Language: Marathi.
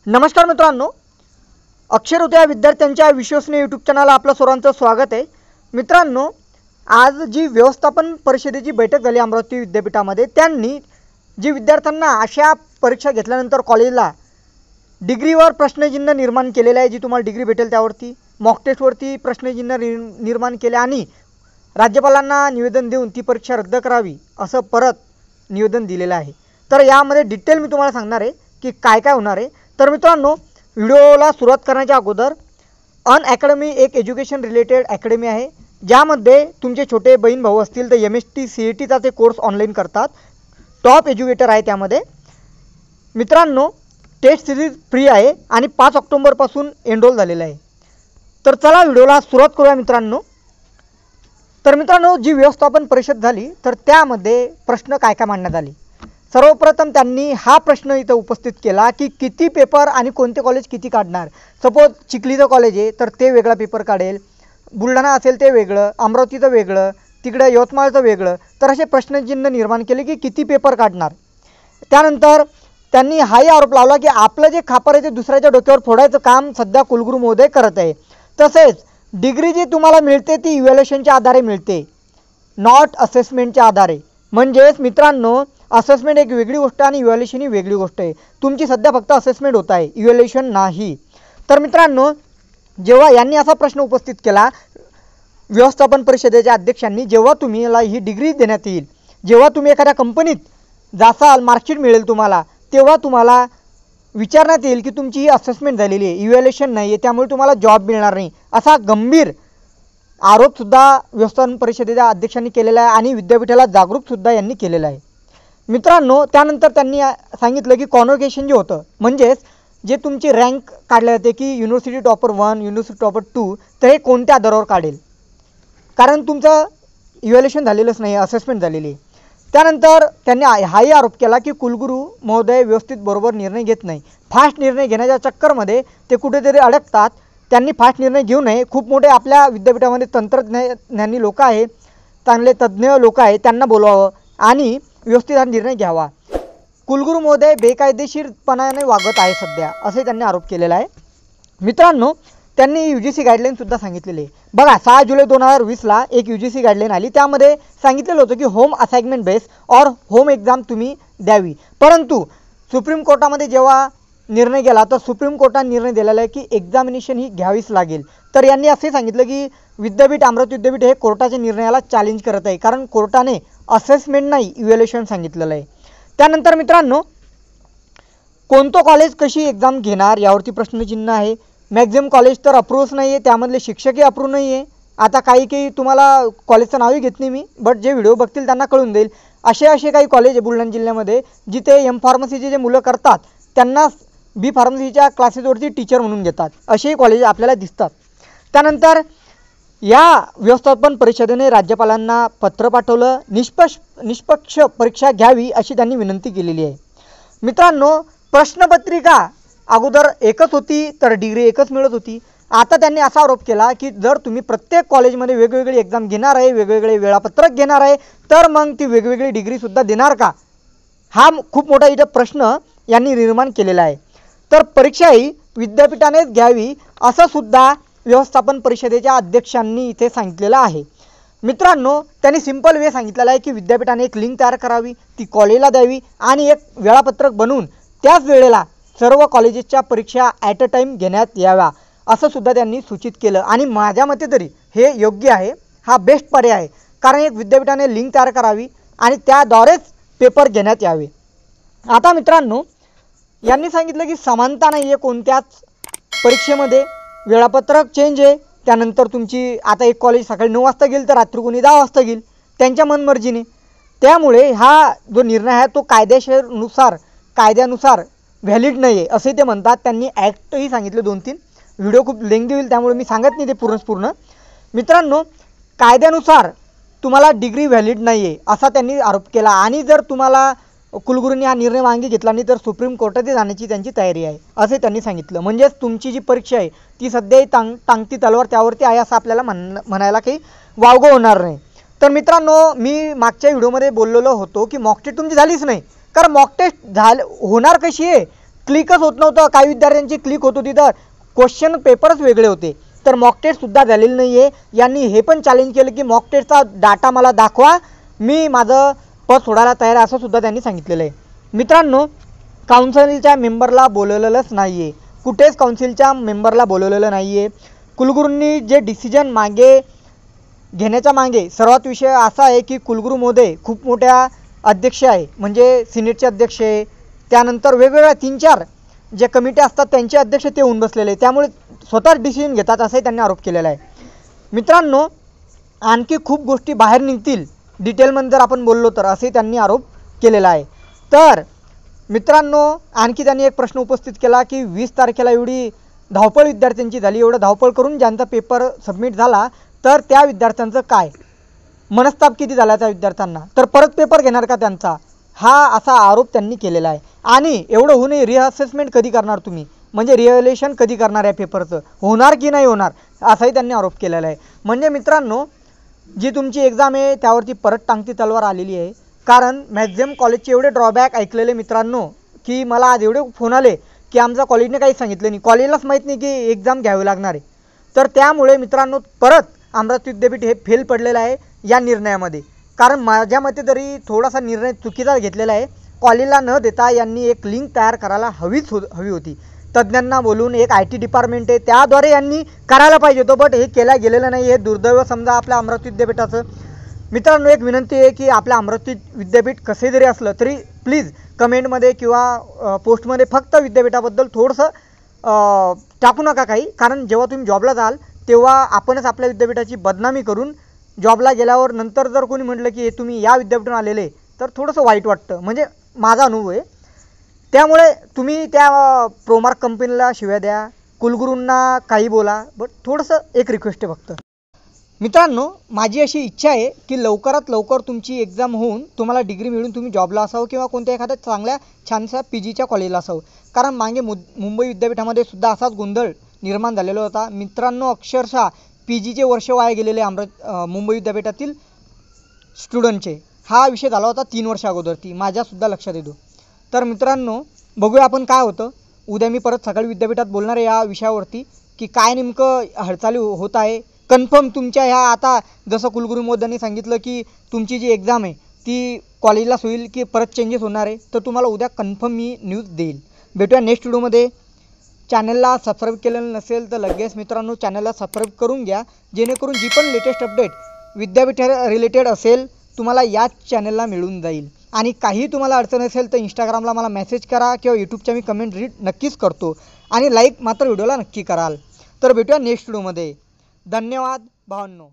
नमस्कार मित्रांनो, अक्षय राऊत या विद्यार्थ्यांच्या विश्वसनीय यूट्यूब चॅनलला आपलं सर्वांचं स्वागत आहे। मित्रांनो, आज जी व्यवस्थापन परिषदेची बैठक झाली अमरावती विद्यापीठामध्ये, त्यांनी जी विद्यार्थ्यांना अशा परीक्षा घेतल्यानंतर कॉलेजला डिग्रीवर प्रश्नचिन्ह निर्माण केलेलं आहे, जी तुम्हाला डिग्री भेटेल त्यावरती मॉक टेस्टवरती प्रश्नचिन्ह निर्माण केले आणि राज्यपालांना निवेदन देऊन ती परीक्षा रद्द करावी असं परत निवेदन दिलेलं आहे। तर यामध्ये डिटेल मी तुम्हाला सांगणार आहे की काय काय होणार आहे। तर मित्रांनो, व्हिडिओला सुरुवात करण्याच्या अगोदर अनअकॅडमी एक एज्युकेशन रिलेटेड अकॅडमी आहे, ज्यामध्ये तुमचे छोटे बहीण भाऊ असतील तर MHT CETचा ते कोर्स ऑनलाईन करतात। टॉप एज्युकेटर आहे त्यामध्ये। मित्रांनो, टेस्ट सिरीज फ्री आहे आणि 5 ऑक्टोबरपासून एनरोल झालेला आहे। तर चला व्हिडिओला सुरुवात करूया मित्रांनो। तर मित्रांनो, जी व्यवस्थापन परिषद झाली तर त्यामध्ये प्रश्न काय काय मांडण्यात आले। सर्वप्रथम त्यांनी हा प्रश्न इथं उपस्थित केला की किती पेपर आणि कोणते कॉलेज किती काढणार। सपोज चिखलीचं कॉलेज आहे तर ते वेगळा पेपर काढेल, बुलढाणा असेल ते वेगळं, अमरावतीचं वेगळं, तिकडे यवतमाळचं वेगळं। तर असे प्रश्नचिन्ह निर्माण केले की किती पेपर काढणार। त्यानंतर त्यांनी हाही आरोप लावला की आपलं जे खापर आहे ते दुसऱ्याच्या डोक्यावर फोडायचं काम सध्या कुलगुरू महोदय करत आहे। तसेच डिग्री जी तुम्हाला मिळते ती इव्हॅल्युएशनच्या आधारे मिळते, नॉट असेसमेंटच्या आधारे। म्हणजेच मित्रांनो, असेसमेंट एक वेगळी गोष्ट आणि इव्हॅल्युएशन ही वेगळी गोष्ट आहे। तुमची सध्या फक्त असेसमेंट होत आहे, इव्हॅल्युएशन नाही। तर मित्रांनो, जेव्हा यांनी असा प्रश्न उपस्थित केला व्यवस्थापन परिषदेच्या अध्यक्षांनी, जेव्हा तुम्हाला ही डिग्री देण्यात येईल, जेव्हा तुम्ही एखाद्या कंपनीत जासाल, मार्कशीट मिळेल तुम्हाला, तेव्हा तुम्हाला विचारण्यात येईल की तुमची ही असेसमेंट झालेली आहे, इव्हॅल्युएशन नाही आहे, त्यामुळे तुम्हाला जॉब मिळणार नाही, असा गंभीर आरोपसुद्धा व्यवस्थापन परिषदेच्या अध्यक्षांनी केलेला आहे आणि विद्यापीठाला जागरूकसुद्धा यांनी केलेलं आहे। मित्रांनो, त्यानंतर त्यांनी सांगितलं की कॉन्व्होकेशन जे होतं, म्हणजेच जे तुमची रँक काढले जाते की युनिव्हर्सिटी टॉपर 1, युनिव्हर्सिटी टॉपर 2, तर हे कोणत्या आधारावर काढेल, कारण तुमचं इव्हॅल्युएशन झालेलंच नाही, असेसमेंट झालेली आहे। त्यानंतर त्यांनी हाही आरोप केला की कुलगुरू महोदय व्यवस्थित बरोबर निर्णय घेत नाही, फास्ट निर्णय घेण्याच्या चक्करमध्ये ते कुठेतरी अडकतात। त्यांनी फास्ट निर्णय घेऊ नये। खूप मोठे आपल्या विद्यापीठामध्ये तंत्रज्ञानी लोक आहेत, चांगले तज्ज्ञ लोक आहेत, त्यांना बोलवावं आणि व्यवस्थित हा निर्णय घ्यावा। कुलगुरू महोदय बेकायदेशीरपणाने वागत आहे सध्या, असे त्यांनी आरोप केलेला आहे। मित्रांनो, त्यांनी UGC गाईडलाईनसुद्धा सांगितलेली आहे। बघा, 6 जुलै 2020ला एक UGC गाईडलाईन आली, त्यामध्ये सांगितलेलं होतं की होम असाइनमेंट बेस और होम एक्झाम तुम्ही द्यावी। परंतु सुप्रीम कोर्टामध्ये जेव्हा निर्णय गेला तर सुप्रीम कोर्टाने निर्णय दिलेला आहे की एक्झामिनेशन ही घ्यावीच लागेल। तर यांनी असे सांगितलं की विद्यापीठ, अमरावती विद्यापीठ हे कोर्टाच्या निर्णयाला चॅलेंज करत आहे, कारण कोर्टाने असेसमेंट नाही इव्हॅल्युएशन सांगितलेलं आहे। त्यानंतर मित्रांनो, कोणतं कॉलेज कशी एक्झाम घेणार यावरती प्रश्नचिन्ह आहे। मॅक्झिमम कॉलेज तर अप्रूव्हच नाही आहे, त्यामधले शिक्षकही अप्रूव्ह नाही आहे। आता काही तुम्हाला कॉलेजचं नावही घेत नाही मी, बट जे व्हिडिओ बघतील त्यांना कळून जाईल। असे काही कॉलेज आहे बुलढाणा जिल्ह्यामध्ये, जिथे M फार्मसीचे जे मुलं करतात त्यांना B फार्मसीच्या क्लासेसवरती टीचर म्हणून घेतात, असेही कॉलेज आपल्याला दिसतात। त्यानंतर या व्यवस्थापन परिषदेने राज्यपालांना पत्र पाठवलं, निष्पक्ष परीक्षा घ्यावी अशी त्यांनी विनंती केलेली आहे। मित्रांनो, प्रश्नपत्रिका अगोदर एकच होती तर डिग्री एकच मिळत होती। आता त्यांनी असा आरोप केला की जर तुम्ही प्रत्येक कॉलेजमध्ये वेगवेगळी एक्झाम घेणार आहे, वेगवेगळे वेळापत्रक घेणार आहे, तर मग ती वेगवेगळी डिग्रीसुद्धा देणार का, हा खूप मोठा इथं प्रश्न यांनी निर्माण केलेला आहे। तर परीक्षा ही विद्यापीठानेच घ्यावी असं सुद्धा व्यवस्थापन परिषदेच्या अध्यक्षांनी इथे सांगितलेलं आहे। मित्रांनो, त्यांनी सिंपल वे सांगितलेला आहे की विद्यापीठाने एक लिंक तयार करावी, ती कॉलेजला द्यावी आणि एक वेळापत्रक बनवून त्याच वेळेला सर्व कॉलेजेसच्या परीक्षा ॲट अ टाईम घेण्यात याव्या असं सुद्धा त्यांनी सूचित केलं। आणि माझ्या मते तरी हे योग्य आहे, हा बेस्ट पर्याय आहे, कारण एक विद्यापीठाने लिंक तयार करावी आणि त्याद्वारेच पेपर घेण्यात यावे। आता मित्रांनो, यांनी सांगितलं की समानता नाही आहे कोणत्याच परीक्षेमध्ये, वेळापत्रक चेंज आहे। त्यानंतर तुमची आता एक कॉलेज सकाळी 9 वाजता गेल तर रात्री कोणी 10 वाजता गेल, त्यांच्या मनमर्जीने। त्यामुळे हा जो निर्णय आहे तो कायद्यानुसार व्हॅलिड नाही आहे असे ते म्हणतात। त्यांनी ॲक्टही सांगितले 2-3, व्हिडिओ खूप लेंदी होईल त्यामुळे मी सांगत नाही ते पूर्ण। मित्रांनो, कायद्यानुसार तुम्हाला डिग्री व्हॅलिड नाही आहे असा त्यांनी आरोप केला आणि जर तुम्हाला कुलगुरूंनी हा निर्णय मागे घेतला नाही तर सुप्रीम कोर्टात जाण्याची त्यांची तयारी आहे असे त्यांनी सांगितलं। म्हणजेच तुमची जी परीक्षा आहे ती सध्याही टांगती तलवार त्यावरती आहे असं आपल्याला म्हणायला काही वावगं होणार नाही। तर मित्रांनो, मी मागच्या व्हिडिओमध्ये बोललेलो होतो की मॉक टेस्ट तुमची झालीच नाही, कारण मॉक टेस्ट होणार कशी आहे क्लिकच होत नव्हतं, काही विद्यार्थ्यांची क्लिक होत होती तर क्वेश्चन पेपरच वेगळे होते. तर मॉक टेस्टसुद्धा झालेली नाही आहे. यांनी हे पण चॅलेंज केलं की मॉक टेस्टचा डाटा मला दाखवा, मी माझं पद सोडायला तयार आहे, असं सुद्धा त्यांनी सांगितलेलं आहे. मित्रांनो, काउन्सिलच्या मेंबरला बोलवलेलंच नाही आहे, कुठेच काउन्सिलच्या मेंबरला बोलवलेलं नाही आहे. कुलगुरूंनी जे डिसिजन मागे घेण्याच्या मागे सर्वात विषय असा आहे की कुलगुरू महोदय खूप मोठ्या अध्यक्ष आहे, म्हणजे सिनेटचे अध्यक्ष आहे, त्यानंतर वेगवेगळ्या 3-4 जे कमिटी असतात त्यांचे अध्यक्ष ते होऊन बसलेले, त्यामुळे स्वतःच डिसिजन घेतात असाही त्यांनी आरोप केलेला आहे. मित्रांनो, आणखी खूप गोष्टी बाहेर निघतील डिटेलमध्ये जर आपण बोललो तर, असे त्यांनी आरोप केलेला आहे. तर मित्रांनो, आणखी त्यांनी एक प्रश्न उपस्थित केला की 20 तारखेला एवढी धावपळ विद्यार्थ्यांची झाली, एवढं धावपळ करून ज्यांचा पेपर सबमिट झाला तर त्या विद्यार्थ्यांचं काय, मनस्ताप किती झाला त्या विद्यार्थ्यांना, तर परत पेपर घेणार का त्यांचा, हा असा आरोप त्यांनी केलेला आहे. आणि एवढं होऊनही रिअसेसमेंट कधी करणार तुम्ही, म्हणजे रिव्हॅल्युएशन कधी करणार या पेपरचं, होणार की नाही होणार, असाही त्यांनी आरोप केलेला आहे. म्हणजे मित्रांनो, जी तुमची एक्झाम आहे त्यावरती परत टांगती तलवार आलेली आहे. कारण मॅक्झिमम कॉलेजचे एवढे ड्रॉबॅक ऐकलेले मित्रांनो की मला आज एवढे फोन आले की आमच्या कॉलेजने काही सांगितलं नाही, कॉलेजलाच माहीत नाही की एक्झाम घ्यावी लागणार आहे. तर त्यामुळे मित्रांनो परत अमरावती विद्यापीठ हे फेल पडलेलं आहे या निर्णयामध्ये. कारण माझ्या मते तरी थोडासा निर्णय चुकीचा घेतलेला आहे. कॉलेजला न देता यांनी एक लिंक तयार करायला हवी होती, तज्ज्ञांना बोलून एक IT डिपार्टमेंट आहे त्याद्वारे यांनी करायला पाहिजे होतं, बट हे केलं गेलेलं नाही. हे दुर्दैव समजा आपल्या अमरावती विद्यापीठाचं. मित्रांनो, एक विनंती आहे की आपल्या अमरावती विद्यापीठ कसे जरी असलं तरी प्लीज कमेंटमध्ये किंवा पोस्टमध्ये फक्त विद्यापीठाबद्दल थोडंसं टाकू नका काही, कारण जेव्हा तुम्ही जॉबला जाल तेव्हा आपणच आपल्या विद्यापीठाची बदनामी करून जॉबला गेल्यावर नंतर जर कोणी म्हटलं की हे तुम्ही या विद्यापीठातून आलेले तर थोडंसं वाईट वाटतं, म्हणजे माझा अनुभव आहे. त्यामुळे तुम्ही त्या प्रोमार्क कंपनीला शिव्या द्या, कुलगुरूंना काही बोला, बट थोडंसं एक रिक्वेस्ट आहे फक्त. मित्रांनो, माझी अशी इच्छा आहे की लवकरात लवकर तुमची एक्झाम होऊन तुम्हाला डिग्री मिळून तुम्ही जॉबला असावं किंवा कोणत्या एखाद्या चांगल्या छानशा PGच्या कॉलेजला असावं. कारण मागे मुंबई विद्यापीठामध्ये सुद्धा असाच गोंधळ निर्माण झालेला होता. मित्रांनो, अक्षरशः PGचे वर्ष वाया गेलेले मुंबई विद्यापीठातील स्टुडंटचे. हा विषय झाला होता 3 वर्ष अगोदर, ती माझ्यासुद्धा लक्षात येतो. तर मित्रांनो, बघूया आपण काय होतं. उद्या मी परत सकाळी विद्यापीठात बोलणार आहे या विषयावरती की काय नेमकं हालचाली होत आहे. कन्फर्म तुमच्या ह्या आता जसं कुलगुरू महोदयांनी सांगितलं की तुमची जी एक्झाम आहे ती कॉलेजलाच होईल की परत चेंजेस होणार आहे, तर तुम्हाला उद्या कन्फर्म मी न्यूज देईल. भेटूया नेक्स्ट व्हिडिओमध्ये. चॅनलला सबस्क्राईब केलेलं नसेल तर लगेच मित्रांनो चॅनलला सबस्क्राईब करून घ्या, जेणेकरून जी पण लेटेस्ट अपडेट विद्यापीठ रिलेटेड असेल तुम्हाला याच चॅनलला मिळून जाईल. आणि काही तुम्हाला अडचण असेल तर इंस्टाग्रामला मला मेसेज करा किंवा यूट्यूबच्या मी कमेंट रीड नक्कीच करतो. आणि लाईक मात्र व्हिडिओला नक्की कराल. तर भेटूया नेक्स्ट व्हिडिओमध्ये. धन्यवाद भावांनो.